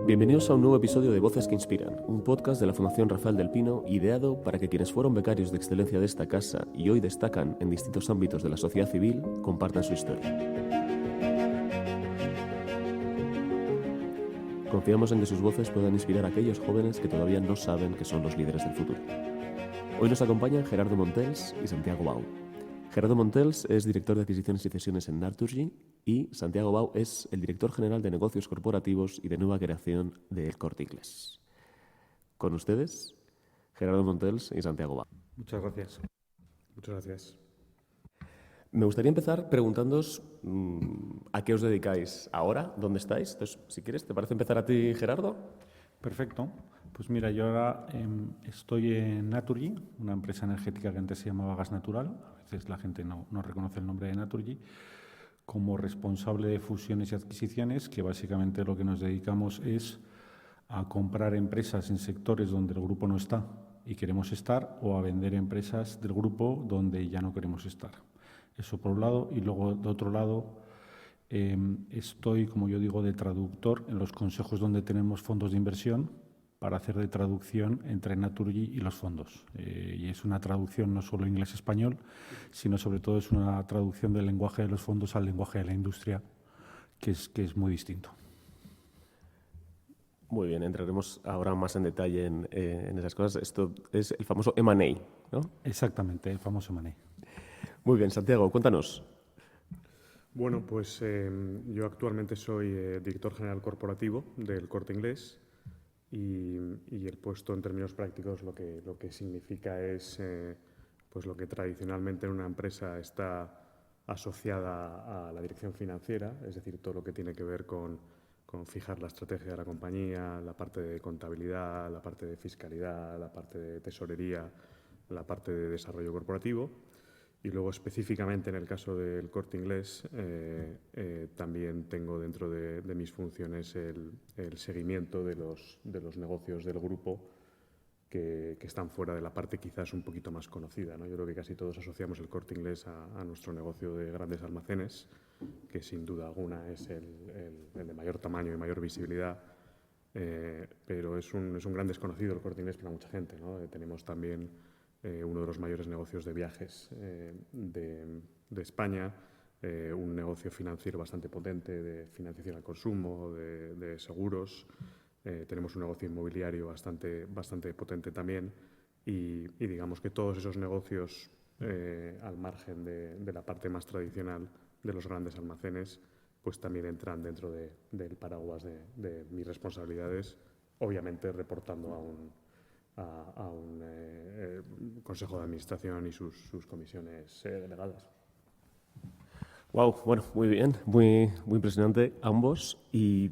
Bienvenidos a un nuevo episodio de Voces que Inspiran, un podcast de la Fundación Rafael del Pino, ideado para que quienes fueron becarios de excelencia de esta casa y hoy destacan en distintos ámbitos de la sociedad civil compartan su historia. Confiamos en que sus voces puedan inspirar a aquellos jóvenes que todavía no saben que son los líderes del futuro. Hoy nos acompañan Gerardo Montels y Santiago Bau. Gerardo Montels es director de adquisiciones y cesiones en Naturgy y Santiago Bau es el director general de negocios corporativos y de nueva creación de El Corte Inglés. Con ustedes, Gerardo Montels y Santiago Bau. Muchas gracias. Muchas gracias. Me gustaría empezar preguntándoos a qué os dedicáis ahora, dónde estáis. Entonces, si quieres, ¿te parece empezar a ti, Gerardo? Perfecto. Pues mira, yo ahora estoy en Naturgy, una empresa energética que antes se llamaba Gas Natural. A veces la gente no reconoce el nombre de Naturgy. Como responsable de fusiones y adquisiciones, que básicamente lo que nos dedicamos es a comprar empresas en sectores donde el grupo no está y queremos estar, o a vender empresas del grupo donde ya no queremos estar. Eso por un lado. Y luego, de otro lado, estoy, como yo digo, de traductor en los consejos donde tenemos fondos de inversión para hacer de traducción entre Naturgy y los fondos. Y es una traducción no solo inglés-español, sino sobre todo es una traducción del lenguaje de los fondos al lenguaje de la industria, que es muy distinto. Muy bien, entraremos ahora más en detalle en esas cosas. Esto es el famoso M&A, ¿no? Exactamente, el famoso M&A. Muy bien, Santiago, cuéntanos. Bueno, pues yo actualmente soy director general corporativo del Corte Inglés y el puesto en términos prácticos lo que significa es pues lo que tradicionalmente en una empresa está asociada a la dirección financiera, es decir, todo lo que tiene que ver con fijar la estrategia de la compañía, la parte de contabilidad, la parte de fiscalidad, la parte de tesorería, la parte de desarrollo corporativo. Y luego, específicamente en el caso del Corte Inglés, también tengo dentro de mis funciones el seguimiento de los negocios del grupo que están fuera de la parte quizás un poquito más conocida, ¿no? Yo creo que casi todos asociamos el Corte Inglés a nuestro negocio de grandes almacenes, que sin duda alguna es el de mayor tamaño y mayor visibilidad, pero es un gran desconocido el Corte Inglés para mucha gente, ¿no? Tenemos también uno de los mayores negocios de viajes de España, un negocio financiero bastante potente de financiación al consumo, de seguros. Tenemos un negocio inmobiliario bastante potente también y digamos que todos esos negocios al margen de la parte más tradicional de los grandes almacenes pues también entran dentro del paraguas de mis responsabilidades, obviamente reportando a un consejo de administración y sus comisiones delegadas. Wow, bueno, muy bien, muy impresionante ambos. Y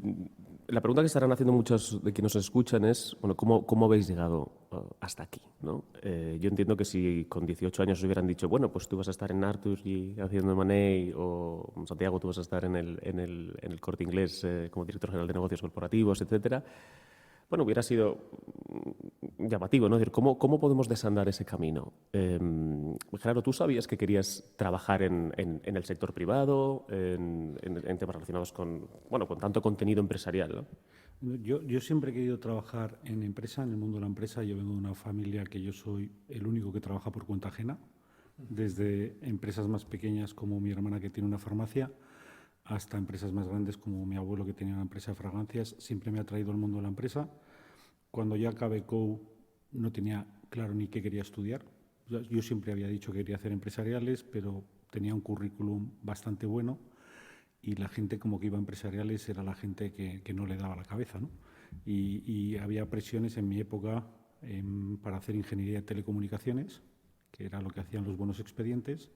la pregunta que estarán haciendo muchos de quienes nos escuchan es, bueno, ¿cómo habéis llegado hasta aquí, ¿no? Yo entiendo que si con 18 años os hubieran dicho, bueno, pues tú vas a estar en Naturgy haciendo M&A, o Santiago, tú vas a estar en el Corte Inglés como director general de negocios corporativos, etcétera, bueno, hubiera sido llamativo, ¿no? Es decir, ¿cómo podemos desandar ese camino? Claro, ¿tú sabías que querías trabajar en el sector privado, en temas relacionados con tanto contenido empresarial, ¿no? Yo siempre he querido trabajar en empresa, en el mundo de la empresa. Yo vengo de una familia que yo soy el único que trabaja por cuenta ajena, desde empresas más pequeñas como mi hermana que tiene una farmacia, hasta empresas más grandes como mi abuelo que tenía una empresa de fragancias. Siempre me ha traído el mundo de la empresa. Cuando yo acabé COU no tenía claro ni qué quería estudiar. Yo siempre había dicho que quería hacer empresariales, pero tenía un currículum bastante bueno y la gente como que iba a empresariales era la gente que no le daba la cabeza, ¿no? Y había presiones en mi época para hacer ingeniería de telecomunicaciones, que era lo que hacían los buenos expedientes.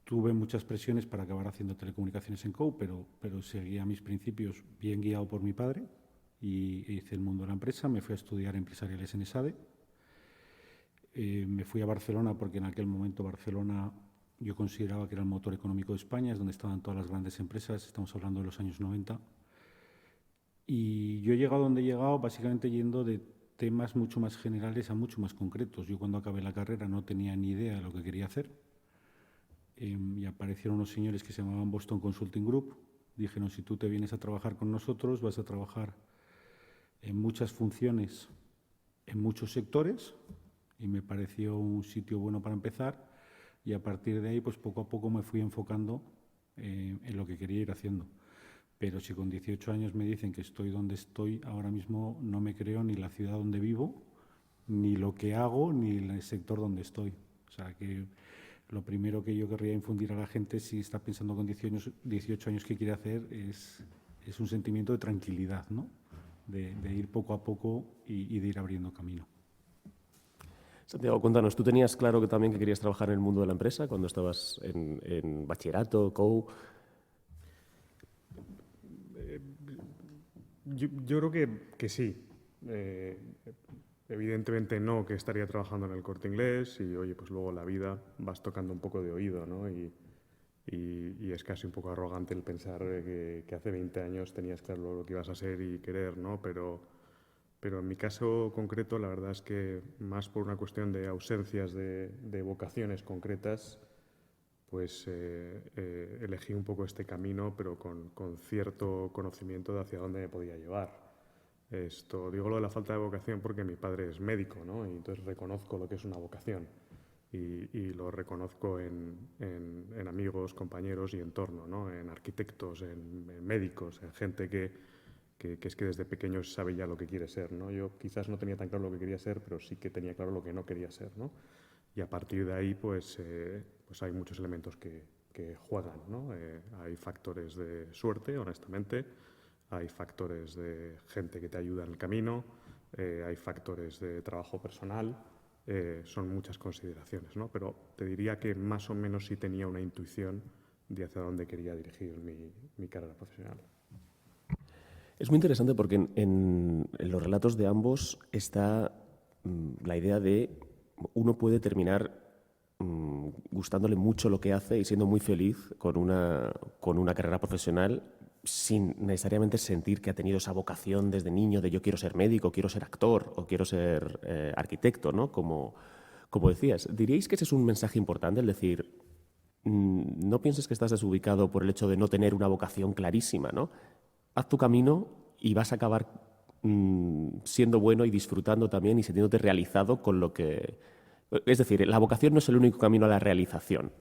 Tuve muchas presiones para acabar haciendo telecomunicaciones en COU, pero seguía mis principios bien guiado por mi padre y hice el mundo de la empresa. Me fui a estudiar empresariales en ESADE. Me fui a Barcelona porque en aquel momento Barcelona yo consideraba que era el motor económico de España, es donde estaban todas las grandes empresas, estamos hablando de los años 90. Y yo he llegado donde he llegado básicamente yendo de temas mucho más generales a mucho más concretos. Yo cuando acabé la carrera no tenía ni idea de lo que quería hacer. Y aparecieron unos señores que se llamaban Boston Consulting Group, Dijeron, si tú te vienes a trabajar con nosotros, vas a trabajar en muchas funciones, en muchos sectores, y me pareció un sitio bueno para empezar, y a partir de ahí, pues poco a poco me fui enfocando en lo que quería ir haciendo. Pero si con 18 años me dicen que estoy donde estoy, ahora mismo no me creo ni la ciudad donde vivo, ni lo que hago, ni el sector donde estoy. O sea que lo primero que yo querría infundir a la gente, si está pensando con 18 años qué quiere hacer, es un sentimiento de tranquilidad, ¿no? De ir poco a poco y de ir abriendo camino. Santiago, cuéntanos, ¿tú tenías claro que también que querías trabajar en el mundo de la empresa cuando estabas en bachillerato, COU? Yo creo que sí. Evidentemente no, que estaría trabajando en el Corte Inglés y, oye, pues luego la vida vas tocando un poco de oído, ¿no? Y es casi un poco arrogante el pensar que hace 20 años tenías claro lo que ibas a ser y querer, ¿no? Pero en mi caso concreto, la verdad es que más por una cuestión de ausencias de vocaciones concretas, pues elegí un poco este camino, pero con cierto conocimiento de hacia dónde me podía llevar. Esto, digo lo de la falta de vocación porque mi padre es médico, ¿no? Y entonces reconozco lo que es una vocación y lo reconozco en amigos, compañeros y entorno, ¿no? En arquitectos, en médicos, en gente que es que desde pequeño sabe ya lo que quiere ser, ¿no? Yo quizás no tenía tan claro lo que quería ser, pero sí que tenía claro lo que no quería ser, ¿no? Y a partir de ahí, pues hay muchos elementos que juegan, ¿no? Hay factores de suerte, honestamente, hay factores de gente que te ayuda en el camino, hay factores de trabajo personal, son muchas consideraciones, ¿no? Pero te diría que más o menos sí tenía una intuición de hacia dónde quería dirigir mi carrera profesional. Es muy interesante porque en los relatos de ambos está la idea de uno puede terminar gustándole mucho lo que hace y siendo muy feliz con una carrera profesional sin necesariamente sentir que ha tenido esa vocación desde niño de yo quiero ser médico, quiero ser actor o quiero ser arquitecto, ¿no? Como decías. ¿Diríais que ese es un mensaje importante, el decir, no pienses que estás desubicado por el hecho de no tener una vocación clarísima, ¿no? Haz tu camino y vas a acabar siendo bueno y disfrutando también y sintiéndote realizado con lo que... Es decir, la vocación no es el único camino a la realización.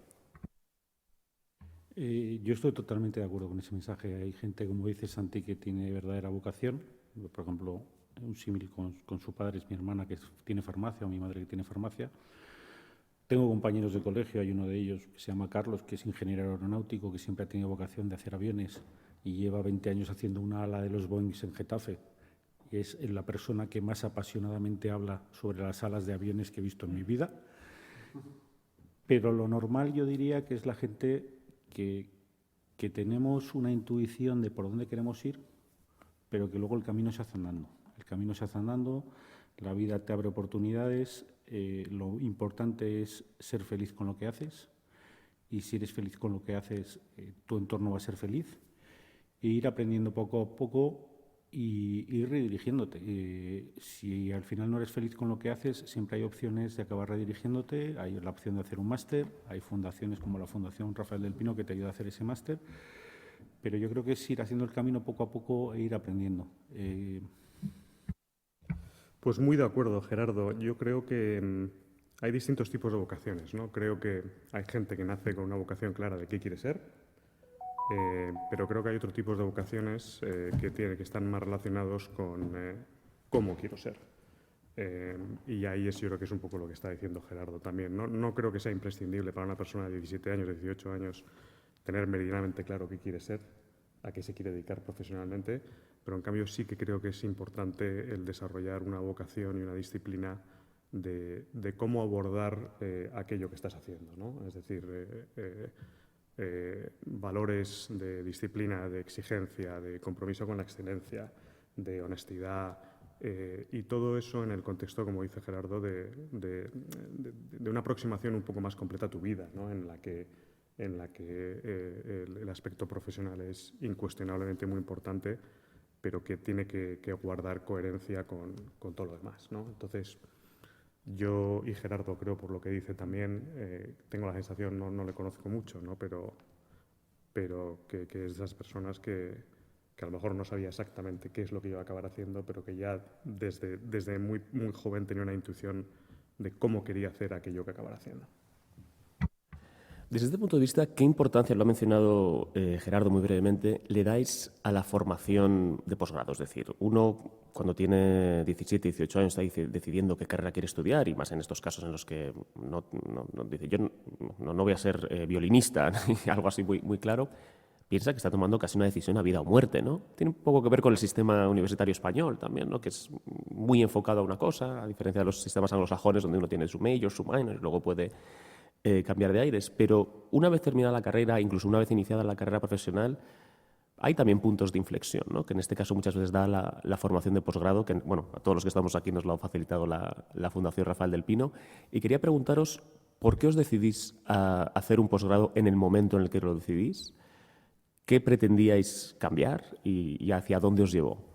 Yo estoy totalmente de acuerdo con ese mensaje. Hay gente, como dice Santi, que tiene verdadera vocación. Por ejemplo, un símil con su padre es mi hermana que tiene farmacia o mi madre que tiene farmacia. Tengo compañeros de colegio, hay uno de ellos que se llama Carlos, que es ingeniero aeronáutico, que siempre ha tenido vocación de hacer aviones y lleva 20 años haciendo una ala de los Boeing en Getafe. Y es la persona que más apasionadamente habla sobre las alas de aviones que he visto en mi vida. Pero lo normal yo diría que es la gente que tenemos una intuición de por dónde queremos ir, pero que luego el camino se hace andando. El camino se hace andando, la vida te abre oportunidades, lo importante es ser feliz con lo que haces y si eres feliz con lo que haces, tu entorno va a ser feliz e ir aprendiendo poco a poco y ir redirigiéndote. Si al final no eres feliz con lo que haces, siempre hay opciones de acabar redirigiéndote. Hay la opción de hacer un máster, hay fundaciones como la Fundación Rafael del Pino que te ayuda a hacer ese máster, pero yo creo que es ir haciendo el camino poco a poco e ir aprendiendo. Pues muy de acuerdo, Gerardo. Yo creo que hay distintos tipos de vocaciones, ¿no? Creo que hay gente que nace con una vocación clara de qué quiere ser, pero creo que hay otros tipos de vocaciones que están más relacionados con cómo quiero ser. Y ahí yo creo que es un poco lo que está diciendo Gerardo también. No creo que sea imprescindible para una persona de 17 años, de 18 años, tener meridianamente claro qué quiere ser, a qué se quiere dedicar profesionalmente, pero en cambio sí que creo que es importante el desarrollar una vocación y una disciplina de cómo abordar aquello que estás haciendo, ¿no? Es decir, valores de disciplina, de exigencia, de compromiso con la excelencia, de honestidad, y todo eso en el contexto, como dice Gerardo, de una aproximación un poco más completa a tu vida, ¿no? en la que el aspecto profesional es incuestionablemente muy importante, pero que tiene que guardar coherencia con todo lo demás, ¿no? Entonces, yo y Gerardo creo, por lo que dice también, tengo la sensación, no le conozco mucho, ¿no? pero pero que es de esas personas que a lo mejor no sabía exactamente qué es lo que iba a acabar haciendo, pero que ya desde muy, muy joven tenía una intuición de cómo quería hacer aquello que acabara haciendo. Desde este punto de vista, ¿qué importancia, lo ha mencionado Gerardo muy brevemente, le dais a la formación de posgrado? Es decir, uno cuando tiene 17, 18 años está decidiendo qué carrera quiere estudiar, y más en estos casos en los que no dice yo no voy a ser violinista, ni algo así muy, muy claro, piensa que está tomando casi una decisión a vida o muerte, ¿no? Tiene un poco que ver con el sistema universitario español también, ¿no? Que es muy enfocado a una cosa, a diferencia de los sistemas anglosajones donde uno tiene su major, su minor, y luego puede cambiar de aires. Pero una vez terminada la carrera, incluso una vez iniciada la carrera profesional, hay también puntos de inflexión, ¿no? Que en este caso muchas veces da la formación de posgrado, que bueno, a todos los que estamos aquí nos lo ha facilitado la Fundación Rafael del Pino. Y quería preguntaros, ¿por qué os decidís a hacer un posgrado en el momento en el que lo decidís? ¿Qué pretendíais cambiar y hacia dónde os llevó?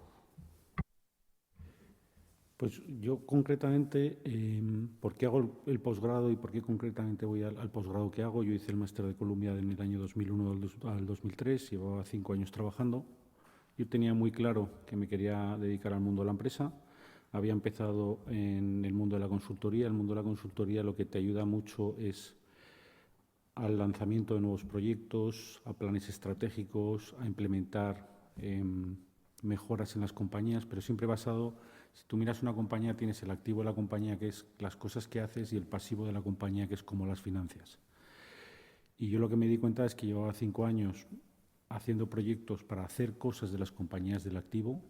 Pues yo concretamente, ¿por qué hago el posgrado y por qué concretamente voy al posgrado que hago? Yo hice el máster de Columbia en el año 2001 al 2003, llevaba 5 años trabajando. Yo tenía muy claro que me quería dedicar al mundo de la empresa. Había empezado en el mundo de la consultoría. El mundo de la consultoría lo que te ayuda mucho es al lanzamiento de nuevos proyectos, a planes estratégicos, a implementar mejoras en las compañías, pero siempre basado, si tú miras una compañía, tienes el activo de la compañía, que es las cosas que haces, y el pasivo de la compañía, que es cómo las financias. Y yo lo que me di cuenta es que llevaba 5 años haciendo proyectos para hacer cosas de las compañías del activo,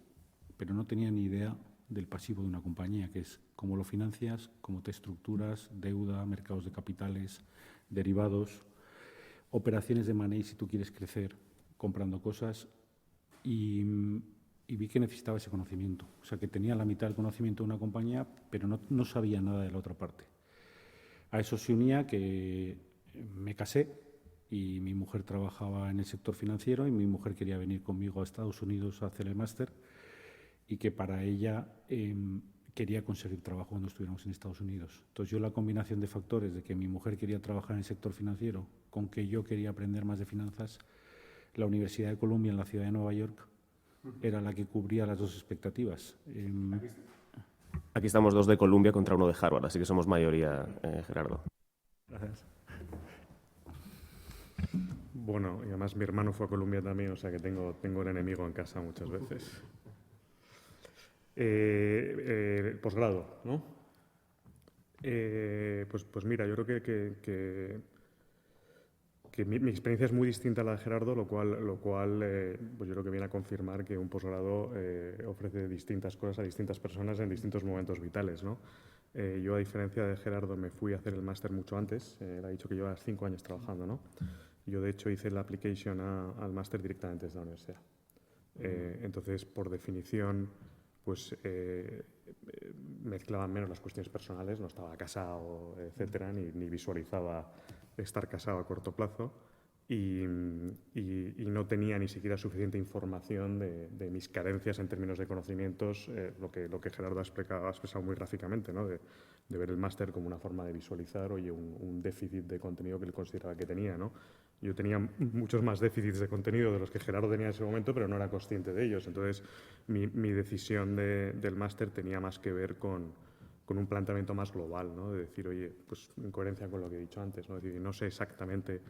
pero no tenía ni idea del pasivo de una compañía, que es cómo lo financias, cómo te estructuras, deuda, mercados de capitales, derivados, operaciones de money si tú quieres crecer comprando cosas, y vi que necesitaba ese conocimiento. O sea, que tenía la mitad del conocimiento de una compañía, pero no sabía nada de la otra parte. A eso se unía que me casé y mi mujer trabajaba en el sector financiero y mi mujer quería venir conmigo a Estados Unidos a hacer el máster, y que para ella quería conseguir trabajo cuando estuviéramos en Estados Unidos. Entonces yo, la combinación de factores de que mi mujer quería trabajar en el sector financiero con que yo quería aprender más de finanzas, la Universidad de Columbia en la ciudad de Nueva York era la que cubría las dos expectativas. Aquí estamos dos de Columbia contra uno de Harvard, así que somos mayoría, Gerardo. Gracias. Bueno, y además mi hermano fue a Columbia también, o sea que tengo un enemigo en casa muchas veces. Posgrado, ¿no? Pues mira, yo creo que mi experiencia es muy distinta a la de Gerardo, lo cual pues yo creo que viene a confirmar que un posgrado ofrece distintas cosas a distintas personas en distintos momentos vitales, ¿no? Yo, a diferencia de Gerardo, me fui a hacer el máster mucho antes. Él ha dicho que llevas 5 años trabajando, ¿no? Yo, de hecho, hice la application al máster directamente desde la universidad. Entonces, por definición, pues mezclaban menos las cuestiones personales, no estaba casado, etcétera, ni visualizaba estar casado a corto plazo, y no tenía ni siquiera suficiente información de mis carencias en términos de conocimientos, lo que Gerardo ha expresado muy gráficamente, ¿no? De ver el máster como una forma de visualizar, oye, un déficit de contenido que él consideraba que tenía, ¿no? Yo tenía muchos más déficits de contenido de los que Gerardo tenía en ese momento, pero no era consciente de ellos. Entonces, mi decisión del máster tenía más que ver con un planteamiento más global, ¿no? De decir, oye, pues en coherencia con lo que he dicho antes, ¿no? Es decir, no sé exactamente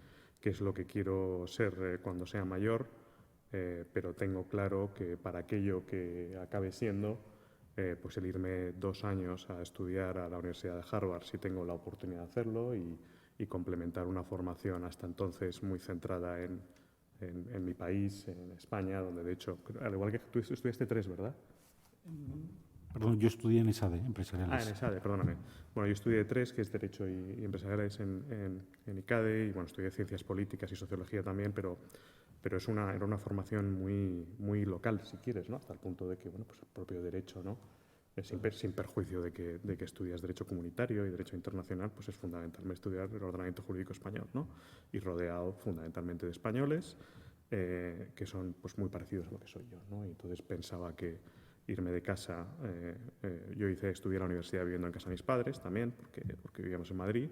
qué es lo que quiero ser cuando sea mayor, pero tengo claro que para aquello que acabe siendo, pues el irme 2 años a estudiar a la Universidad de Harvard, si tengo la oportunidad de hacerlo, y complementar una formación hasta entonces muy centrada en mi país, en España, donde, de hecho, al igual que tú estudiaste 3, ¿verdad? Perdón, yo estudié en ESADE, Empresariales. En ESADE, perdóname. Bueno, yo estudié 3, que es Derecho y Empresariales en ICADE, y bueno, estudié Ciencias Políticas y Sociología también, pero era una formación muy, muy local, si quieres, ¿no? Hasta el punto de que, bueno, pues el propio derecho, ¿no? Sin perjuicio de que estudias Derecho Comunitario y Derecho Internacional, pues es fundamental estudiar el ordenamiento jurídico español, ¿no? Y rodeado fundamentalmente de españoles, que son, pues, muy parecidos a lo que soy yo, ¿no? Y entonces pensaba que irme de casa, yo estudié la universidad viviendo en casa de mis padres también, porque vivíamos en Madrid.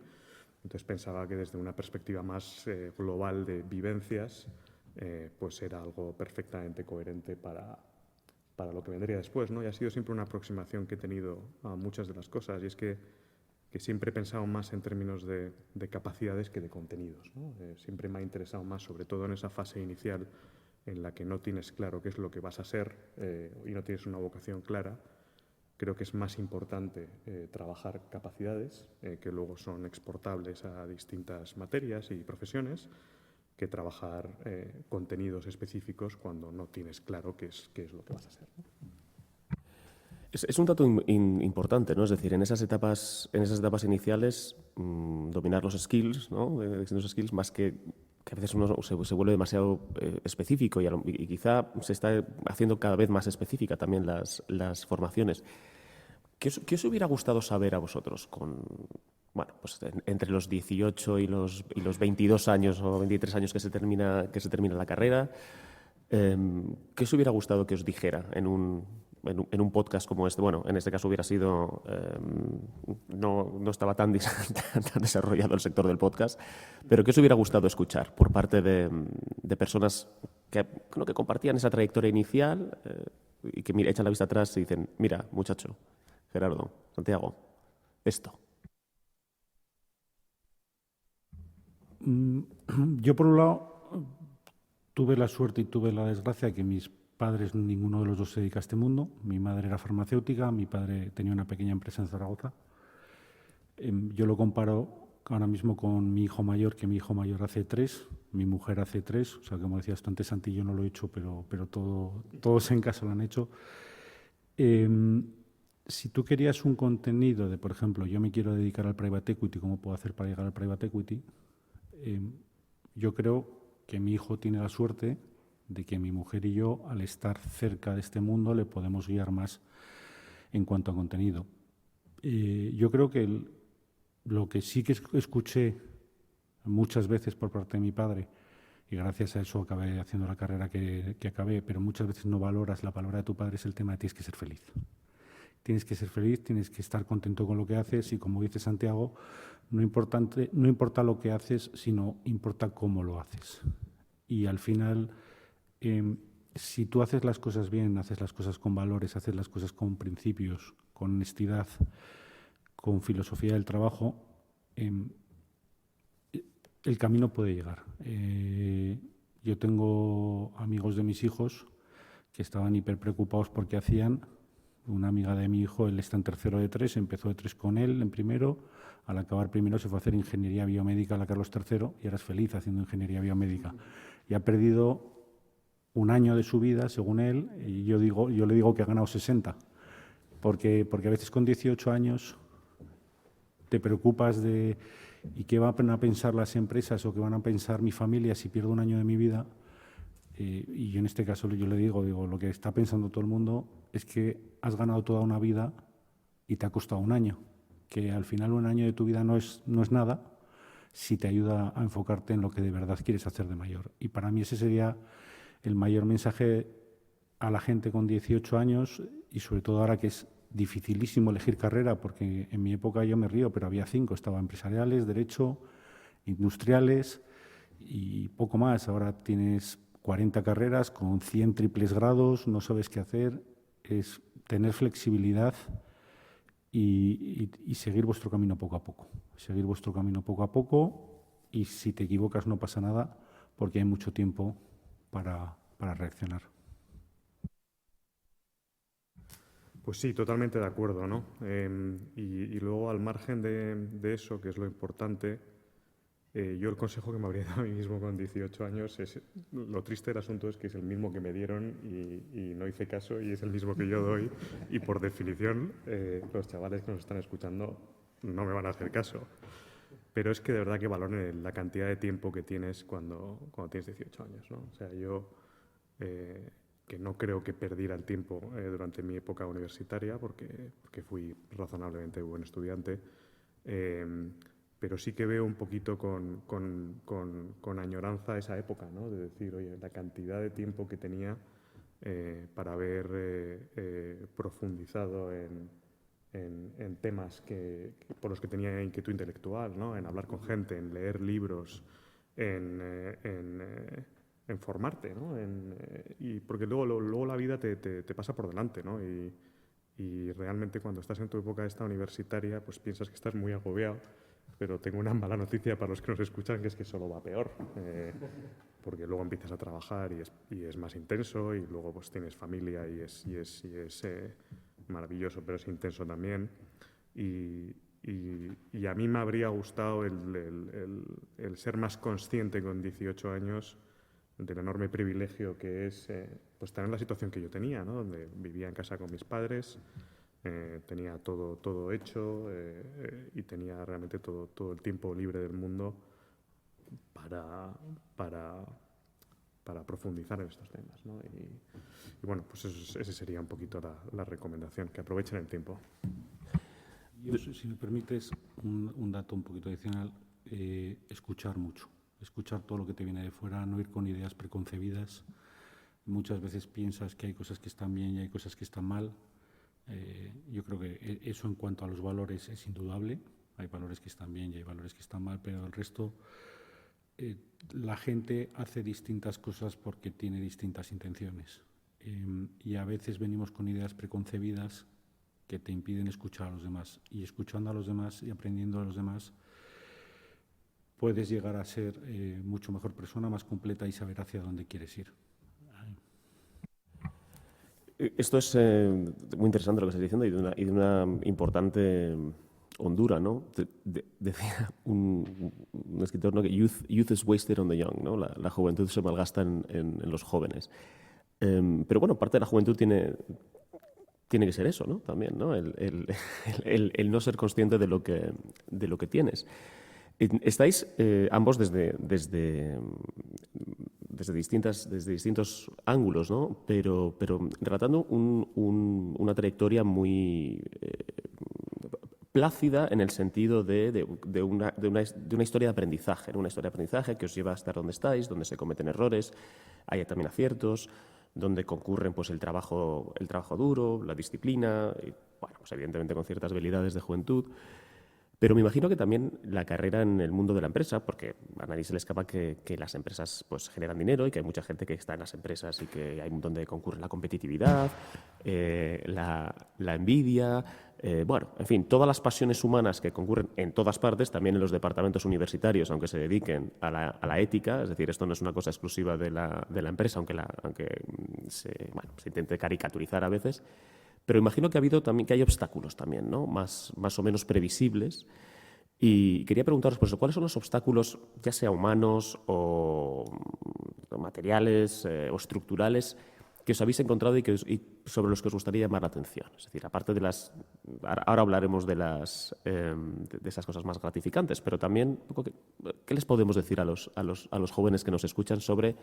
Entonces pensaba que desde una perspectiva más global de vivencias, pues era algo perfectamente coherente para lo que vendría después, ¿no? Y ha sido siempre una aproximación que he tenido a muchas de las cosas, y es que siempre he pensado más en términos de capacidades que de contenidos, ¿no? Siempre me ha interesado más, sobre todo en esa fase inicial en la que no tienes claro qué es lo que vas a ser y no tienes una vocación clara. Creo que es más importante trabajar capacidades que luego son exportables a distintas materias y profesiones, que trabajar contenidos específicos cuando no tienes claro qué es lo que vas a ser, ¿no? Es un dato importante, ¿no? Es decir, en esas etapas iniciales, dominar los skills, ¿no? Distintos skills, más que a veces uno se vuelve demasiado específico y quizá se está haciendo cada vez más específica también las formaciones. ¿Qué os hubiera gustado saber a vosotros bueno, pues entre los 18 y los 22 años o 23 años que se termina la carrera? ¿Qué os hubiera gustado que os dijera en un podcast como este? Bueno, en este caso hubiera sido... no estaba tan desarrollado el sector del podcast, pero ¿qué os hubiera gustado escuchar por parte de personas que compartían esa trayectoria inicial y que echan la vista atrás y dicen, mira, muchacho, Gerardo, Santiago, esto? Yo, por un lado, tuve la suerte y tuve la desgracia de que mis padres, ninguno de los dos se dedica a este mundo. Mi madre era farmacéutica, mi padre tenía una pequeña empresa en Zaragoza. Yo lo comparo ahora mismo con mi hijo mayor, que mi hijo mayor hace 3, mi mujer hace 3. O sea, como decías tú antes, Santi, yo no lo he hecho, pero todos en casa lo han hecho. Si tú querías un contenido de, por ejemplo, yo me quiero dedicar al private equity, ¿cómo puedo hacer para llegar al private equity? Yo creo que mi hijo tiene la suerte de que mi mujer y yo, al estar cerca de este mundo, le podemos guiar más en cuanto a contenido. Yo creo que lo que sí que escuché muchas veces por parte de mi padre, y gracias a eso acabé haciendo la carrera que acabé, pero muchas veces no valoras la palabra de tu padre, es el tema de tienes que ser feliz. Tienes que ser feliz, tienes que estar contento con lo que haces y, como dice Santiago, no importa lo que haces, sino importa cómo lo haces. Y al final, si tú haces las cosas bien, haces las cosas con valores, haces las cosas con principios, con honestidad, con filosofía del trabajo, el camino puede llegar. Yo tengo amigos de mis hijos que estaban hiper preocupados porque hacían. Una amiga de mi hijo, él está en tercero de 3, empezó de 3 con él en primero. Al acabar primero se fue a hacer ingeniería biomédica a la Carlos III y ahora es feliz haciendo ingeniería biomédica. Y ha perdido un año de su vida, según él, y yo le digo que ha ganado 60. Porque a veces con 18 años te preocupas de ¿y qué van a pensar las empresas o qué van a pensar mi familia si pierdo un año de mi vida? Y yo en este caso yo le digo, lo que está pensando todo el mundo es que has ganado toda una vida y te ha costado un año, que al final un año de tu vida no es nada si te ayuda a enfocarte en lo que de verdad quieres hacer de mayor. Y para mí ese sería el mayor mensaje a la gente con 18 años y sobre todo ahora que es dificilísimo elegir carrera, porque en mi época yo me río, pero había 5, estaba empresariales, derecho, industriales y poco más. Ahora tienes 40 carreras con 100 triples grados, no sabes qué hacer. Es tener flexibilidad y seguir vuestro camino poco a poco. Seguir vuestro camino poco a poco y si te equivocas no pasa nada porque hay mucho tiempo para reaccionar. Pues sí, totalmente de acuerdo, ¿no? Y luego, al margen de eso, que es lo importante, yo el consejo que me habría dado a mí mismo con 18 años es, lo triste del asunto es que es el mismo que me dieron y no hice caso y es el mismo que yo doy y por definición los chavales que nos están escuchando no me van a hacer caso. Pero es que de verdad que valoren la cantidad de tiempo que tienes cuando tienes 18 años, ¿no? O sea, yo que no creo que perdiera el tiempo durante mi época universitaria porque fui razonablemente buen estudiante, pero sí que veo un poquito con añoranza esa época, ¿no? De decir, oye, la cantidad de tiempo que tenía para haber profundizado en temas por los que tenía inquietud intelectual, ¿no? En hablar con gente, en leer libros, en en formarte, ¿no? Y porque luego la vida te pasa por delante, ¿no? Y realmente cuando estás en tu época esta universitaria, pues piensas que estás muy agobiado, pero tengo una mala noticia para los que nos escuchan, que es que solo va peor. Porque luego empiezas a trabajar y es más intenso, y luego pues tienes familia y es maravilloso, pero es intenso también. Y a mí me habría gustado el ser más consciente con 18 años del enorme privilegio que es pues estar en la situación que yo tenía, ¿no? Donde vivía en casa con mis padres, tenía todo hecho y tenía realmente todo el tiempo libre del mundo para profundizar en estos temas, ¿no? Y bueno, pues ese sería un poquito la recomendación, que aprovechen el tiempo. Yo, si me permites, un dato un poquito adicional, escuchar mucho, escuchar todo lo que te viene de fuera, no ir con ideas preconcebidas. Muchas veces piensas que hay cosas que están bien y hay cosas que están mal. Yo creo que eso en cuanto a los valores es indudable. Hay valores que están bien y hay valores que están mal, pero el resto, la gente hace distintas cosas porque tiene distintas intenciones. Y a veces venimos con ideas preconcebidas que te impiden escuchar a los demás. Y escuchando a los demás y aprendiendo a los demás, puedes llegar a ser mucho mejor persona, más completa y saber hacia dónde quieres ir. Esto es muy interesante lo que estás diciendo y de una importante hondura, ¿no? Decía un escritor, ¿no? Que youth is wasted on the young, ¿no? La juventud se malgasta en los jóvenes. Pero bueno, parte de la juventud tiene que ser eso, ¿no? También, ¿no? El no ser consciente de lo que tienes. Estáis ambos desde distintos ángulos, ¿no? Pero relatando una trayectoria muy plácida en el sentido de una historia de aprendizaje, ¿no? Una historia de aprendizaje que os lleva a estar donde estáis, donde se cometen errores, hay también aciertos, donde concurren pues el trabajo duro, la disciplina, y, bueno, pues evidentemente con ciertas habilidades de juventud. Pero me imagino que también la carrera en el mundo de la empresa, porque a nadie se le escapa que las empresas pues, generan dinero y que hay mucha gente que está en las empresas y que hay donde concurre la competitividad, la envidia, bueno, en fin, todas las pasiones humanas que concurren en todas partes, también en los departamentos universitarios, aunque se dediquen a la ética, es decir, esto no es una cosa exclusiva de la empresa, aunque se intente caricaturizar a veces. Pero imagino que hay obstáculos también, ¿no? Más o menos previsibles. Y quería preguntaros, por eso, ¿cuáles son los obstáculos, ya sea humanos o materiales o estructurales, que os habéis encontrado y sobre los que os gustaría llamar la atención? Es decir, aparte de ahora hablaremos de esas cosas más gratificantes, pero también, ¿qué les podemos decir a los jóvenes que nos escuchan sobre,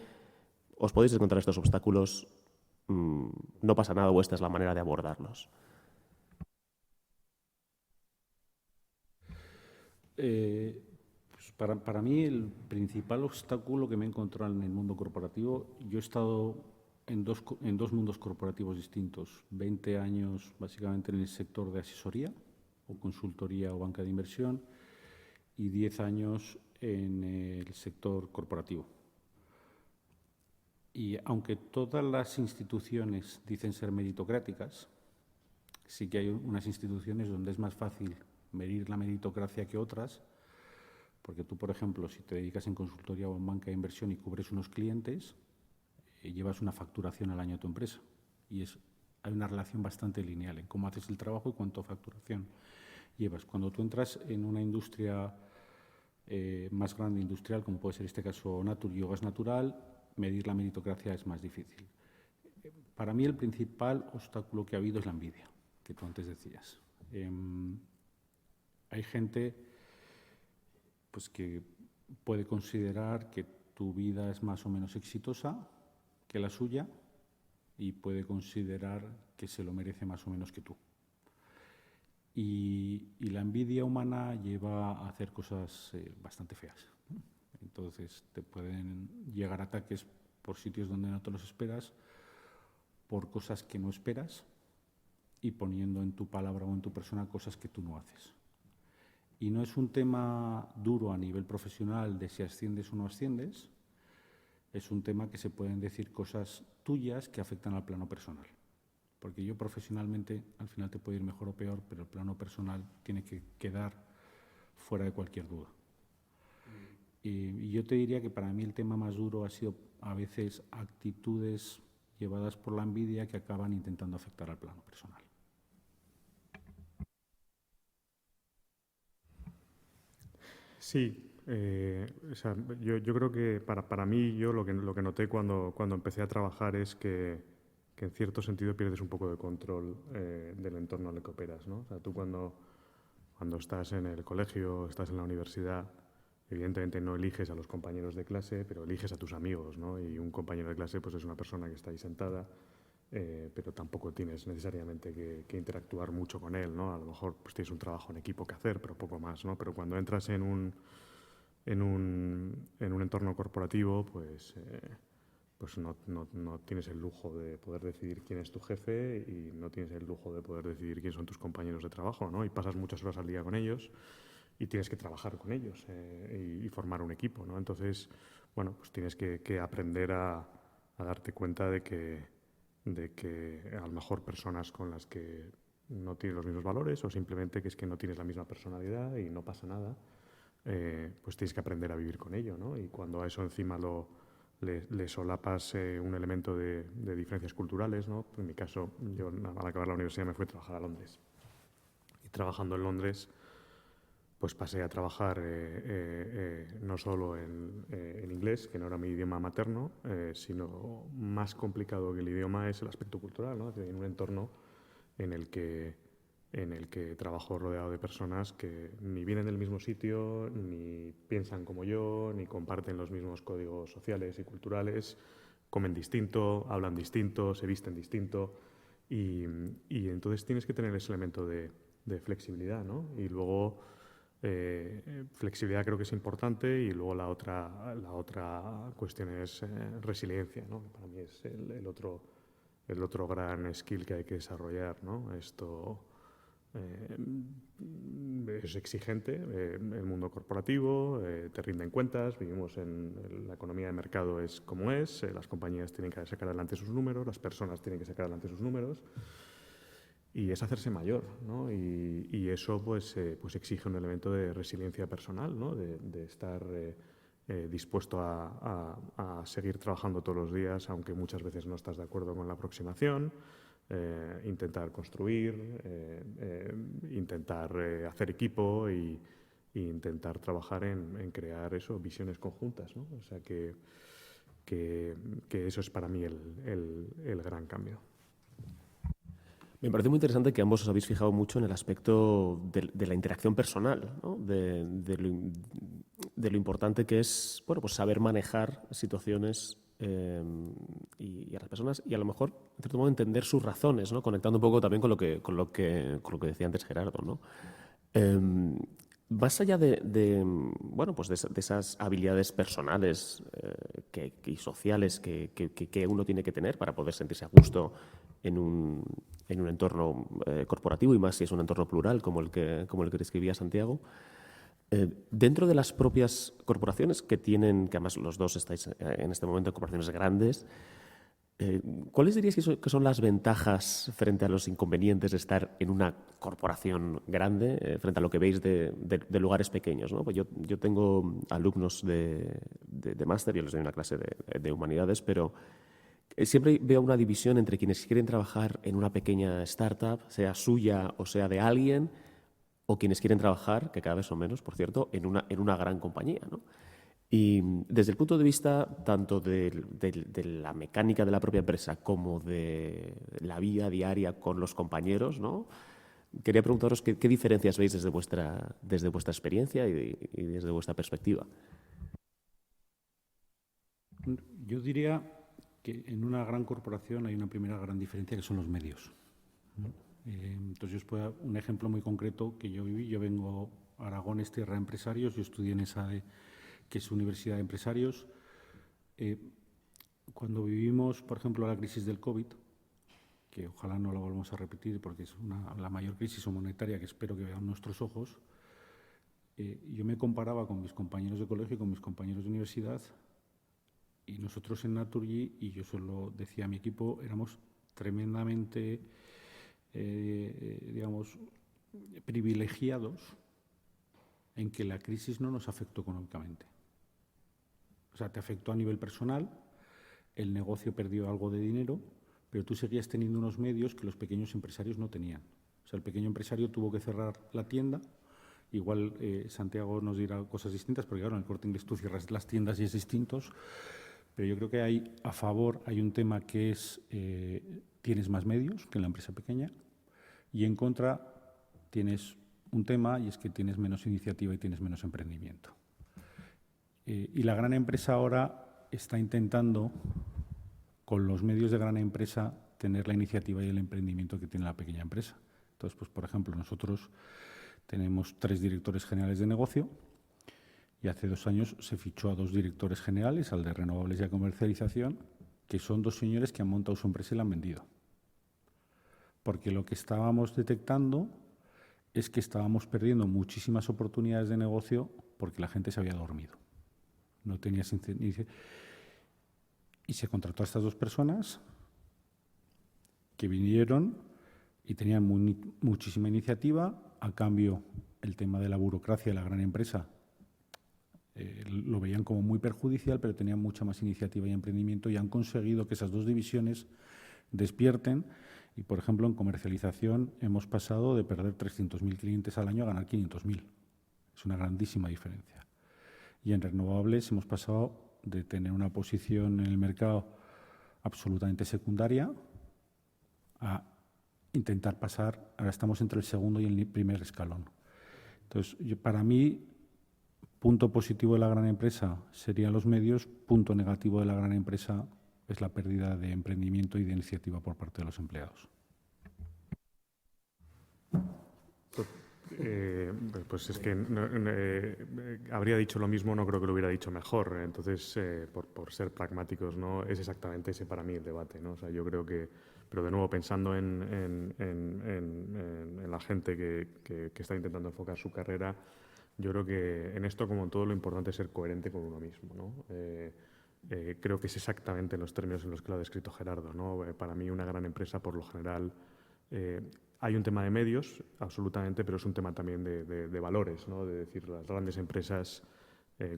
os podéis encontrar estos obstáculos? No pasa nada o esta es la manera de abordarlos. Pues para mí el principal obstáculo que me he encontrado en el mundo corporativo, yo he estado en dos mundos corporativos distintos, 20 años básicamente en el sector de asesoría o consultoría o banca de inversión y 10 años en el sector corporativo. Y aunque todas las instituciones dicen ser meritocráticas, sí que hay unas instituciones donde es más fácil medir la meritocracia que otras, porque tú, por ejemplo, si te dedicas en consultoría o en banca de inversión y cubres unos clientes, llevas una facturación al año a tu empresa. Y hay una relación bastante lineal en cómo haces el trabajo y cuánto facturación llevas. Cuando tú entras en una industria más grande industrial, como puede ser este caso Natur y Gas Natural, medir la meritocracia es más difícil. Para mí el principal obstáculo que ha habido es la envidia, que tú antes decías. Hay gente pues, que puede considerar que tu vida es más o menos exitosa que la suya y puede considerar que se lo merece más o menos que tú. Y la envidia humana lleva a hacer cosas bastante feas, ¿no? Entonces te pueden llegar ataques por sitios donde no te los esperas, por cosas que no esperas y poniendo en tu palabra o en tu persona cosas que tú no haces. Y no es un tema duro a nivel profesional de si asciendes o no asciendes, es un tema que se pueden decir cosas tuyas que afectan al plano personal. Porque yo profesionalmente al final te puede ir mejor o peor, pero el plano personal tiene que quedar fuera de cualquier duda. Y yo te diría que para mí el tema más duro ha sido a veces actitudes llevadas por la envidia que acaban intentando afectar al plano personal. Sí, o sea, yo creo que para mí, yo lo que noté cuando empecé a trabajar es que en cierto sentido pierdes un poco de control del entorno en el que operas, ¿no? O sea, tú cuando estás en el colegio, estás en la universidad, evidentemente no eliges a los compañeros de clase, pero eliges a tus amigos, ¿no? Y un compañero de clase pues es una persona que está ahí sentada, pero tampoco tienes necesariamente que interactuar mucho con él, ¿no? A lo mejor pues tienes un trabajo en equipo que hacer, pero poco más, ¿no? Pero cuando entras en un entorno corporativo, pues no tienes el lujo de poder decidir quién es tu jefe y no tienes el lujo de poder decidir quiénes son tus compañeros de trabajo, ¿no? Y pasas muchas horas al día con ellos y tienes que trabajar con ellos y formar un equipo, ¿no? Entonces, bueno, pues tienes que aprender a darte cuenta de que a lo mejor personas con las que no tienes los mismos valores o simplemente que es que no tienes la misma personalidad y no pasa nada, pues tienes que aprender a vivir con ello, ¿no? Y cuando a eso encima le solapas un elemento de diferencias culturales, ¿no? En mi caso, yo al acabar la universidad me fui a trabajar a Londres. Y trabajando en Londres, pues pasé a trabajar no solo en inglés, que no era mi idioma materno, sino más complicado que el idioma es el aspecto cultural, ¿no? En un entorno en el que trabajo rodeado de personas que ni vienen del mismo sitio, ni piensan como yo, ni comparten los mismos códigos sociales y culturales, comen distinto, hablan distinto, se visten distinto, y entonces tienes que tener ese elemento de flexibilidad, ¿no? Y luego flexibilidad creo que es importante, y luego la otra cuestión es resiliencia, ¿no? Que para mí es el otro gran skill que hay que desarrollar, ¿no? Esto es exigente, el mundo corporativo, te rinden cuentas, vivimos la economía de mercado es como es, las compañías tienen que sacar adelante sus números, las personas tienen que sacar adelante sus números, y es hacerse mayor, ¿no? Y eso pues exige un elemento de resiliencia personal, ¿no? De estar dispuesto a seguir trabajando todos los días, aunque muchas veces no estás de acuerdo con la aproximación, intentar construir, intentar hacer equipo y intentar trabajar en crear eso, visiones conjuntas, ¿no? O sea que eso es para mí el gran cambio. Me parece muy interesante que ambos os habéis fijado mucho en el aspecto de la interacción personal, ¿no? de lo importante que es, bueno, pues saber manejar situaciones y a las personas, y a lo mejor, en cierto modo, entender sus razones, ¿no? Conectando un poco también con lo que decía antes Gerardo, ¿no? Más allá bueno, pues de esas habilidades personales y sociales que uno tiene que tener para poder sentirse a gusto en un entorno corporativo, y más si es un entorno plural como el que describía Santiago, dentro de las propias corporaciones que además los dos estáis en este momento en corporaciones grandes, ¿cuáles diríais que son las ventajas frente a los inconvenientes de estar en una corporación grande frente a lo que veis de lugares pequeños, ¿no? Pues yo tengo alumnos de máster, yo les doy una clase de humanidades, pero siempre veo una división entre quienes quieren trabajar en una pequeña startup, sea suya o sea de alguien, o quienes quieren trabajar, que cada vez son menos, por cierto, en una gran compañía, ¿no? Y desde el punto de vista tanto de la mecánica de la propia empresa como de la vida diaria con los compañeros, ¿no? Quería preguntaros qué diferencias veis desde vuestra experiencia y desde vuestra perspectiva. Yo diría que en una gran corporación hay una primera gran diferencia, que son los medios. Entonces, yo os puedo dar un ejemplo muy concreto que yo viví. Yo vengo a Aragón, es tierra de empresarios, yo estudié en ESADE, que es Universidad de Empresarios. Cuando vivimos, por ejemplo, la crisis del COVID, que ojalá no la volvamos a repetir porque es la mayor crisis monetaria que espero que vean nuestros ojos, yo me comparaba con mis compañeros de colegio y con mis compañeros de universidad Y nosotros en Naturgy, y yo solo decía a mi equipo, éramos tremendamente, digamos, privilegiados en que la crisis no nos afectó económicamente. O sea, te afectó a nivel personal, el negocio perdió algo de dinero, pero tú seguías teniendo unos medios que los pequeños empresarios no tenían. O sea, el pequeño empresario tuvo que cerrar la tienda. Igual Santiago nos dirá cosas distintas, porque claro, en el Corte Inglés tú cierras las tiendas y es distintos. Pero yo creo que a favor hay un tema que es tienes más medios que en la empresa pequeña, y en contra tienes un tema, y es que tienes menos iniciativa y tienes menos emprendimiento. Y la gran empresa ahora está intentando, con los medios de gran empresa, tener la iniciativa y el emprendimiento que tiene la pequeña empresa. Entonces, pues, por ejemplo, nosotros tenemos 3 directores generales de negocio y hace 2 años se fichó a 2 directores generales, al de renovables y a comercialización, que son 2 señores que han montado su empresa y la han vendido. Porque lo que estábamos detectando es que estábamos perdiendo muchísimas oportunidades de negocio porque la gente se había dormido. No tenía y se contrató a estas 2 personas que vinieron y tenían muchísima iniciativa. A cambio, el tema de la burocracia de la gran empresa lo veían como muy perjudicial, pero tenían mucha más iniciativa y emprendimiento, y han conseguido que esas 2 divisiones despierten. Y, por ejemplo, en comercialización hemos pasado de perder 300.000 clientes al año a ganar 500.000. Es una grandísima diferencia. Y en renovables hemos pasado de tener una posición en el mercado absolutamente secundaria a intentar pasar, ahora estamos entre el segundo y el primer escalón. Entonces, para mí, punto positivo de la gran empresa serían los medios, punto negativo de la gran empresa es la pérdida de emprendimiento y de iniciativa por parte de los empleados. Pues es que habría dicho lo mismo, no creo que lo hubiera dicho mejor. Entonces, por ser pragmáticos, ¿no? Es exactamente ese para mí el debate, ¿no? O sea, yo creo que, pero de nuevo pensando en la gente que está intentando enfocar su carrera, yo creo que en esto, como en todo, lo importante es ser coherente con uno mismo, ¿no? Creo que es exactamente en los términos en los que lo ha descrito Gerardo, ¿no? Para mí, una gran empresa, por lo general, hay un tema de medios, absolutamente, pero es un tema también de valores, ¿no? De decir, las grandes empresas,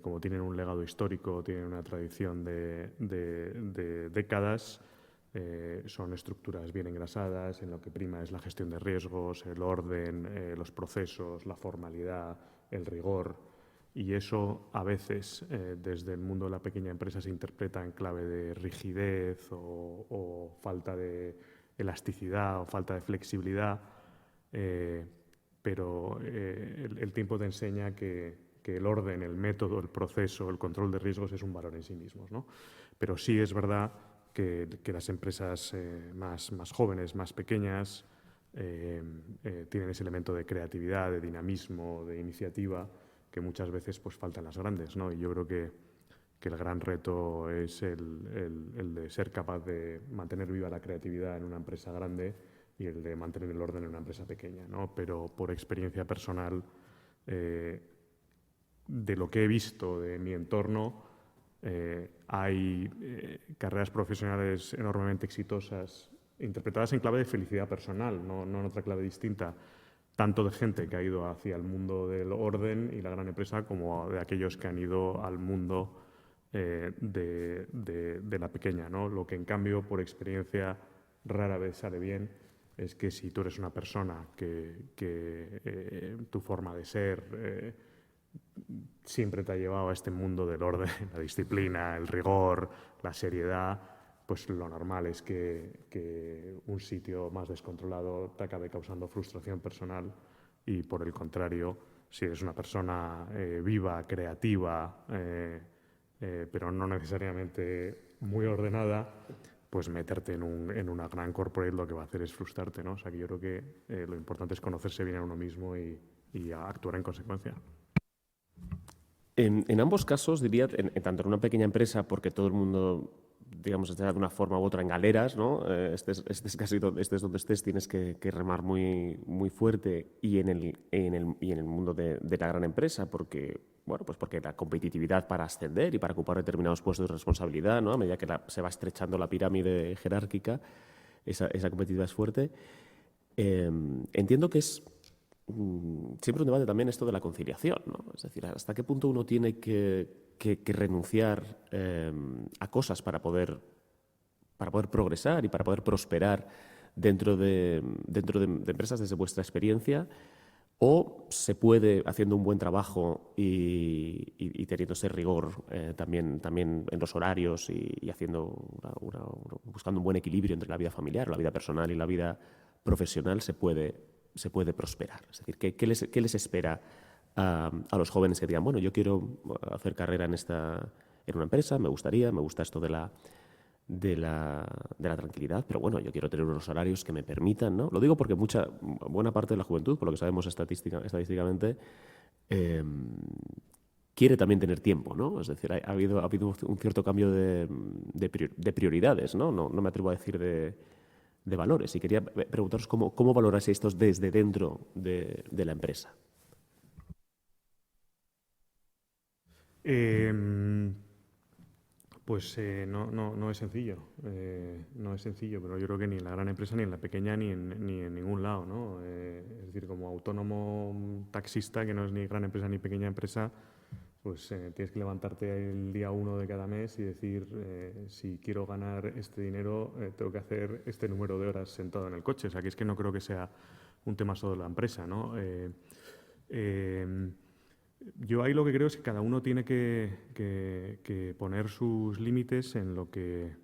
como tienen un legado histórico, tienen una tradición de décadas, son estructuras bien engrasadas, en lo que prima es la gestión de riesgos, el orden, los procesos, la formalidad, el rigor. Y eso a veces desde el mundo de la pequeña empresa se interpreta en clave de rigidez o falta de elasticidad o falta de flexibilidad, pero el tiempo te enseña que el orden, el método, el proceso, el control de riesgos es un valor en sí mismos, ¿no? Pero sí es verdad que las empresas más jóvenes, más pequeñas, tienen ese elemento de creatividad, de dinamismo, de iniciativa, que muchas veces pues faltan las grandes, ¿no? Y yo creo que el gran reto es el de ser capaz de mantener viva la creatividad en una empresa grande y el de mantener el orden en una empresa pequeña, ¿no? Pero por experiencia personal, de lo que he visto de mi entorno, hay carreras profesionales enormemente exitosas, interpretadas en clave de felicidad personal, no en otra clave distinta, tanto de gente que ha ido hacia el mundo del orden y la gran empresa, como de aquellos que han ido al mundo de la pequeña, ¿no? Lo que, en cambio, por experiencia, rara vez sale bien es que si tú eres una persona que tu forma de ser siempre te ha llevado a este mundo del orden, la disciplina, el rigor, la seriedad, pues lo normal es que un sitio más descontrolado te acabe causando frustración personal, y por el contrario, si eres una persona viva, creativa, pero no necesariamente muy ordenada, pues meterte en una gran corporate lo que va a hacer es frustrarte, ¿no? O sea, que yo creo que lo importante es conocerse bien a uno mismo y actuar en consecuencia. En ambos casos, diría, tanto en una pequeña empresa, porque todo el mundo, digamos, está de una forma u otra en galeras, ¿no? Estés donde estés, tienes que remar muy, muy fuerte, y en el mundo de la gran empresa, porque bueno, pues porque la competitividad para ascender y para ocupar determinados puestos de responsabilidad, ¿no? A medida que se va estrechando la pirámide jerárquica, esa competitividad es fuerte. Entiendo que es siempre un debate también esto de la conciliación, ¿no? Es decir, hasta qué punto uno tiene que renunciar a cosas para poder progresar y para poder prosperar dentro de empresas desde vuestra experiencia, o se puede, haciendo un buen trabajo y teniendo ese rigor también en los horarios y haciendo buscando un buen equilibrio entre la vida familiar, la vida personal y la vida profesional, se puede prosperar. Es decir, ¿qué les espera a los jóvenes que digan, bueno, yo quiero hacer carrera en una empresa, me gusta esto de la tranquilidad, pero bueno, yo quiero tener unos horarios que me permitan, ¿no? Lo digo porque buena parte de la juventud, por lo que sabemos estadísticamente, quiere también tener tiempo, ¿no? Es decir, ha habido un cierto cambio de prioridades, ¿no? No me atrevo a decir de valores. Y quería preguntaros cómo valoráis estos desde dentro de la empresa. Pues no es sencillo. No es sencillo, pero yo creo que ni en la gran empresa, ni en la pequeña, ni en ningún lado, ¿no? Es decir, como autónomo taxista, que no es ni gran empresa ni pequeña empresa, pues tienes que levantarte el día 1 de cada mes y decir, si quiero ganar este dinero, tengo que hacer este número de horas sentado en el coche. O sea, que es que no creo que sea un tema solo de la empresa, ¿no? Yo ahí lo que creo es que cada uno tiene que poner sus límites en lo que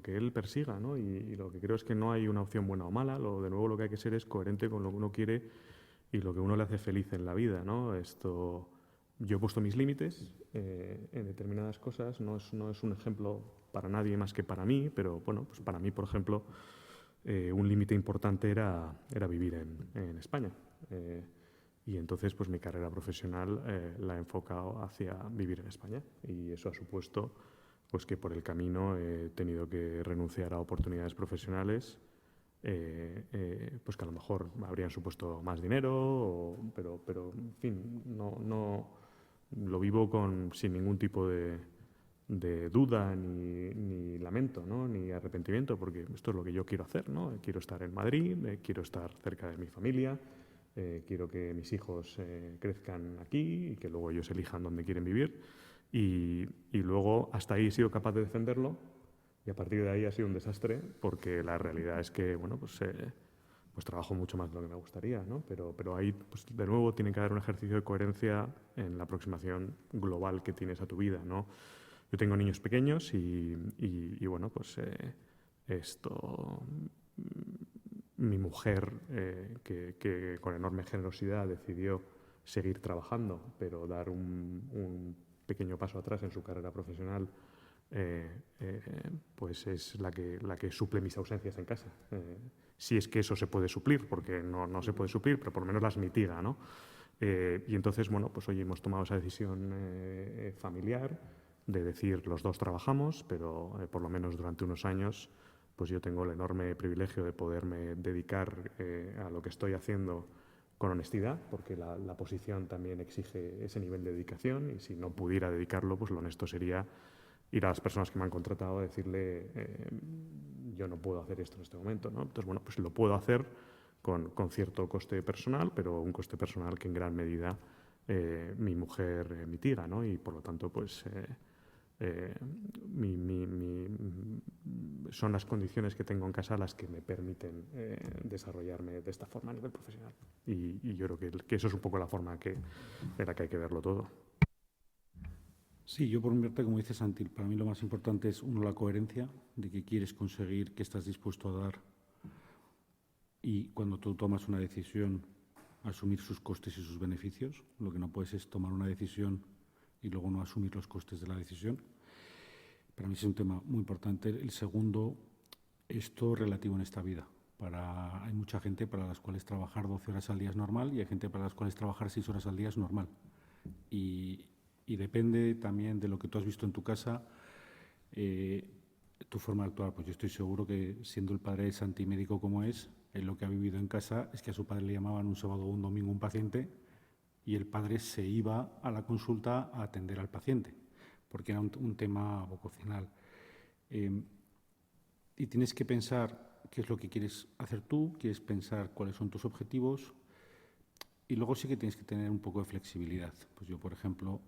él persiga, ¿no? Y lo que creo es que no hay una opción buena o mala. De nuevo, lo que hay que ser es coherente con lo que uno quiere y lo que uno le hace feliz en la vida, ¿no? Yo he puesto mis límites en determinadas cosas. No es un ejemplo para nadie más que para mí, pero bueno, pues para mí, por ejemplo, un límite importante era vivir en España. Y entonces, pues mi carrera profesional la he enfocado hacia vivir en España. Y eso ha supuesto pues, que por el camino he tenido que renunciar a oportunidades profesionales, pues que a lo mejor habrían supuesto más dinero, pero en fin, no lo vivo sin ningún tipo de duda ni lamento, ¿no? Ni arrepentimiento, porque esto es lo que yo quiero hacer, ¿no? Quiero estar en Madrid, quiero estar cerca de mi familia. Quiero que mis hijos crezcan aquí y que luego ellos elijan dónde quieren vivir. Y luego hasta ahí he sido capaz de defenderlo y a partir de ahí ha sido un desastre porque la realidad es que, bueno, pues trabajo mucho más de lo que me gustaría, ¿no? Pero ahí, pues, de nuevo, tiene que haber un ejercicio de coherencia en la aproximación global que tienes a tu vida, ¿no? Yo tengo niños pequeños y bueno, pues mi mujer, que con enorme generosidad decidió seguir trabajando, pero dar un pequeño paso atrás en su carrera profesional, pues es la que suple mis ausencias en casa. Si es que eso se puede suplir, porque no se puede suplir, pero por lo menos las mitiga, ¿no? Y entonces, bueno, pues hoy hemos tomado esa decisión familiar de decir los dos trabajamos, pero por lo menos durante unos años pues yo tengo el enorme privilegio de poderme dedicar a lo que estoy haciendo con honestidad, porque la posición también exige ese nivel de dedicación y si no pudiera dedicarlo, pues lo honesto sería ir a las personas que me han contratado a decirle yo no puedo hacer esto en este momento, ¿no? Entonces, bueno, pues lo puedo hacer con cierto coste personal, pero un coste personal que en gran medida mi mujer mitiga, ¿no? Y por lo tanto, pues son las condiciones que tengo en casa las que me permiten desarrollarme de esta forma a nivel profesional. Y yo creo que eso es un poco la forma en la que hay que verlo todo. Sí, yo por mi parte, como dice Santi, para mí lo más importante es, uno, la coherencia de qué quieres conseguir, qué estás dispuesto a dar. Y cuando tú tomas una decisión, asumir sus costes y sus beneficios. Lo que no puedes es tomar una decisión y luego no asumir los costes de la decisión. Para mí es un tema muy importante. El segundo, esto relativo en esta vida. Hay mucha gente para las cuales trabajar 12 horas al día es normal y hay gente para las cuales trabajar 6 horas al día es normal. Y depende también de lo que tú has visto en tu casa, tu forma de actuar. Pues yo estoy seguro que, siendo el padre de Santi médico como es, él lo que ha vivido en casa es que a su padre le llamaban un sábado o un domingo un paciente y el padre se iba a la consulta a atender al paciente, porque era un tema vocacional. Y tienes que pensar qué es lo que quieres hacer tú, quieres pensar cuáles son tus objetivos, y luego sí que tienes que tener un poco de flexibilidad. Pues yo, por ejemplo,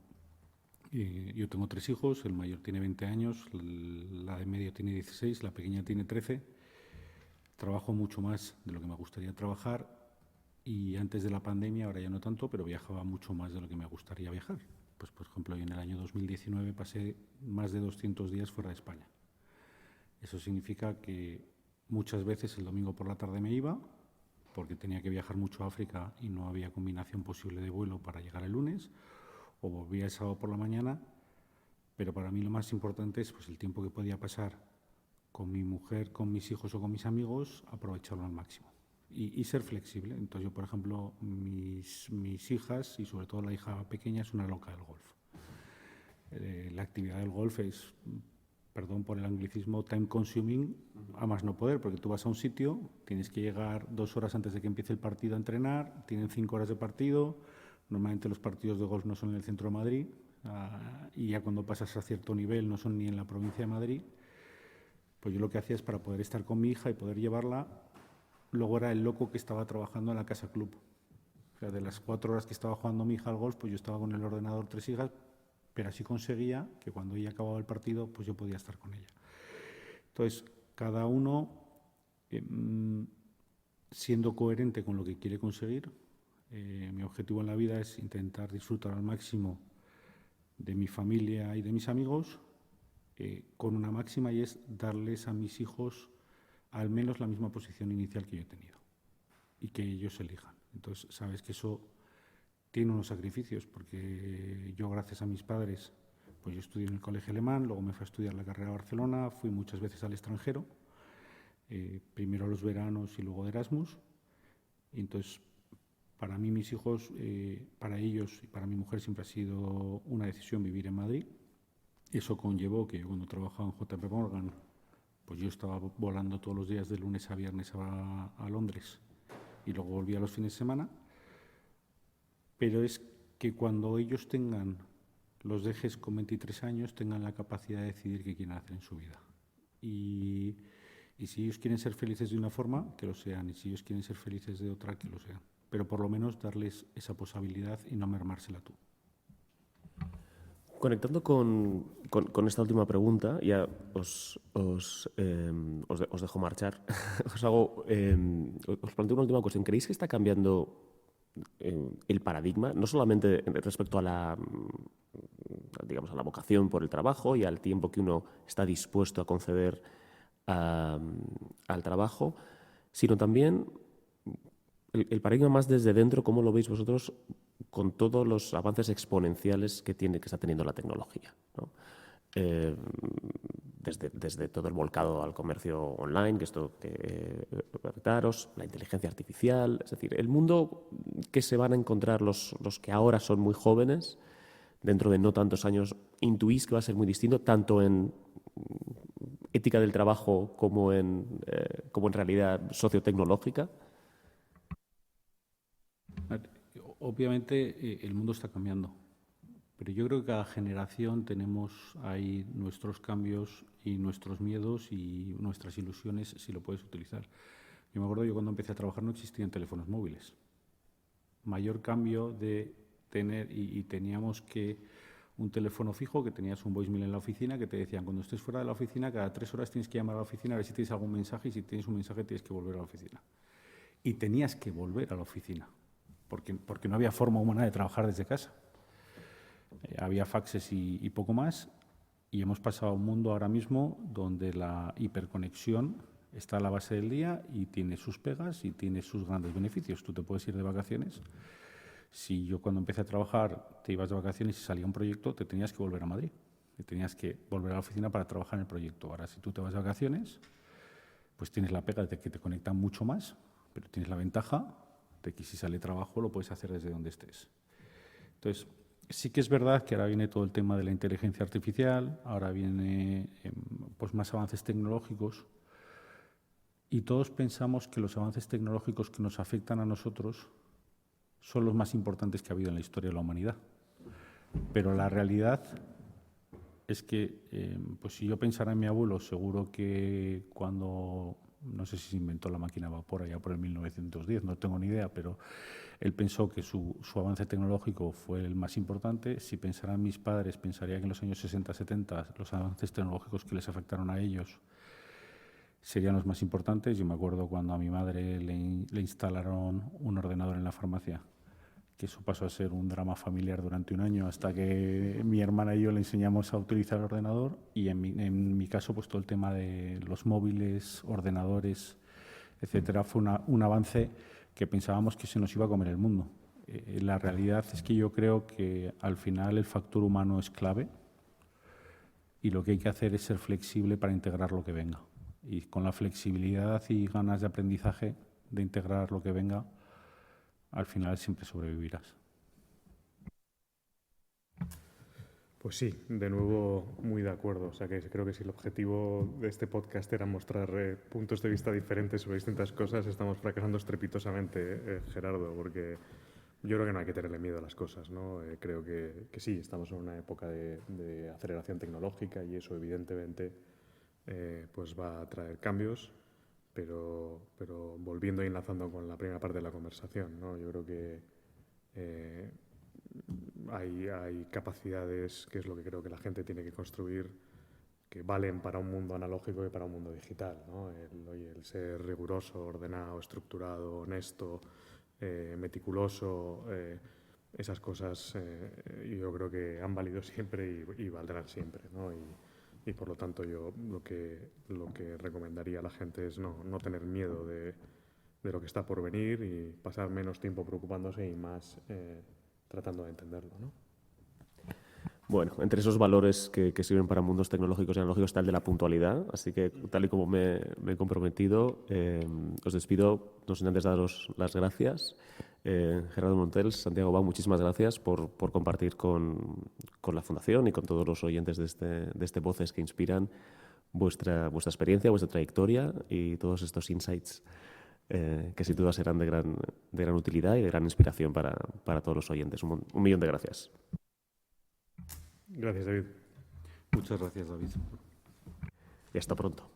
yo tengo 3 hijos, el mayor tiene 20 años, la de medio tiene 16, la pequeña tiene 13. Trabajo mucho más de lo que me gustaría trabajar y antes de la pandemia, ahora ya no tanto, pero viajaba mucho más de lo que me gustaría viajar. Pues, por ejemplo, yo en el año 2019 pasé más de 200 días fuera de España. Eso significa que muchas veces el domingo por la tarde me iba, porque tenía que viajar mucho a África y no había combinación posible de vuelo para llegar el lunes, o volvía el sábado por la mañana, pero para mí lo más importante es pues, el tiempo que podía pasar con mi mujer, con mis hijos o con mis amigos, aprovecharlo al máximo y ser flexible. Entonces yo, por ejemplo, mis hijas y sobre todo la hija pequeña es una loca del golf. La actividad del golf es, perdón por el anglicismo, time consuming a más no poder, porque tú vas a un sitio, tienes que llegar 2 horas antes de que empiece el partido a entrenar, tienen 5 horas de partido, normalmente los partidos de golf no son en el centro de Madrid, y ya cuando pasas a cierto nivel no son ni en la provincia de Madrid. Pues yo lo que hacía es para poder estar con mi hija y poder llevarla, luego era el loco que estaba trabajando en la casa club. O sea, de las 4 horas que estaba jugando mi hija al golf, pues yo estaba con el ordenador 3 hijas, pero así conseguía que cuando ella acababa el partido, pues yo podía estar con ella. Entonces, cada uno siendo coherente con lo que quiere conseguir. Mi objetivo en la vida es intentar disfrutar al máximo de mi familia y de mis amigos, con una máxima, y es darles a mis hijos al menos la misma posición inicial que yo he tenido y que ellos elijan. Entonces, sabes que eso tiene unos sacrificios, porque yo, gracias a mis padres, pues yo estudié en el colegio alemán, luego me fui a estudiar la carrera a Barcelona, fui muchas veces al extranjero, primero los veranos y luego de Erasmus. Y entonces, para mí, mis hijos, para ellos y para mi mujer siempre ha sido una decisión vivir en Madrid. Eso conllevó que cuando trabajaba en JP Morgan, pues yo estaba volando todos los días de lunes a viernes a Londres y luego volvía los fines de semana. Pero es que cuando ellos los dejes con 23 años, tengan la capacidad de decidir qué quieren hacer en su vida. Y si ellos quieren ser felices de una forma, que lo sean. Y si ellos quieren ser felices de otra, que lo sean. Pero por lo menos darles esa posibilidad y no mermársela tú. Conectando con esta última pregunta, ya os dejo marchar. Os planteo una última cuestión. ¿Creéis que está cambiando el paradigma, no solamente respecto a la vocación por el trabajo y al tiempo que uno está dispuesto a conceder al trabajo, sino también el paradigma más desde dentro? ¿Cómo lo veis vosotros con todos los avances exponenciales que está teniendo la tecnología, ¿no? Desde todo el volcado al comercio online, que esto que afectaros, la inteligencia artificial, es decir, el mundo que se van a encontrar los que ahora son muy jóvenes, dentro de no tantos años, intuís que va a ser muy distinto, tanto en ética del trabajo como en realidad sociotecnológica. Obviamente el mundo está cambiando, pero yo creo que cada generación tenemos ahí nuestros cambios y nuestros miedos y nuestras ilusiones, si lo puedes utilizar. Yo me acuerdo, cuando empecé a trabajar no existían teléfonos móviles. Mayor cambio de tener, y teníamos que un teléfono fijo, que tenías un voicemail en la oficina, que te decían, cuando estés fuera de la oficina, cada 3 horas tienes que llamar a la oficina a ver si tienes algún mensaje, y si tienes un mensaje tienes que volver a la oficina. Y tenías que volver a la oficina, porque no había forma humana de trabajar desde casa. Había faxes y poco más, y hemos pasado a un mundo ahora mismo donde la hiperconexión está a la base del día y tiene sus pegas y tiene sus grandes beneficios. Tú te puedes ir de vacaciones. Si yo, cuando empecé a trabajar, te ibas de vacaciones y salía un proyecto, te tenías que volver a Madrid. Te tenías que volver a la oficina para trabajar en el proyecto. Ahora, si tú te vas de vacaciones, pues tienes la pega de que te conectan mucho más, pero tienes la ventaja de que si sale trabajo lo puedes hacer desde donde estés. Entonces, sí que es verdad que ahora viene todo el tema de la inteligencia artificial, ahora viene pues más avances tecnológicos, y todos pensamos que los avances tecnológicos que nos afectan a nosotros son los más importantes que ha habido en la historia de la humanidad. Pero la realidad es que, pues si yo pensara en mi abuelo, seguro que cuando, no sé si se inventó la máquina a vapor allá por el 1910, no tengo ni idea, pero él pensó que su avance tecnológico fue el más importante. Si pensaran mis padres, pensaría que en los años 60-70 los avances tecnológicos que les afectaron a ellos serían los más importantes. Yo me acuerdo cuando a mi madre le instalaron un ordenador en la farmacia, que eso pasó a ser un drama familiar durante un año hasta que mi hermana y yo le enseñamos a utilizar el ordenador. Y en mi caso, pues todo el tema de los móviles, ordenadores, etcétera, fue un avance que pensábamos que se nos iba a comer el mundo. La realidad es que yo creo que al final el factor humano es clave y lo que hay que hacer es ser flexible para integrar lo que venga. Y con la flexibilidad y ganas de aprendizaje de integrar lo que venga, al final siempre sobrevivirás. Pues sí, de nuevo muy de acuerdo. O sea que creo que si el objetivo de este podcast era mostrar puntos de vista diferentes sobre distintas cosas, estamos fracasando estrepitosamente, Gerardo, porque yo creo que no hay que tenerle miedo a las cosas, ¿no? Creo que sí, estamos en una época de aceleración tecnológica y eso evidentemente pues va a traer cambios, pero volviendo y enlazando con la primera parte de la conversación, ¿no? Yo creo que hay capacidades, que es lo que creo que la gente tiene que construir, que valen para un mundo analógico y para un mundo digital, ¿no? El ser riguroso, ordenado, estructurado, honesto, meticuloso, esas cosas yo creo que han valido siempre y valdrán siempre, ¿no? Y por lo tanto yo lo que recomendaría a la gente es no tener miedo de lo que está por venir y pasar menos tiempo preocupándose y más tratando de entenderlo, ¿no? Bueno, entre esos valores que sirven para mundos tecnológicos y analógicos está el de la puntualidad, así que tal y como me he comprometido, os despido, no sin antes daros las gracias. Gerardo Montells, Santiago Bau, muchísimas gracias por compartir con la Fundación y con todos los oyentes de este Voces que Inspiran vuestra experiencia, vuestra trayectoria y todos estos insights que sin duda serán de gran utilidad y de gran inspiración para todos los oyentes. Un millón de gracias. Gracias, David. Muchas gracias, David. Y hasta pronto.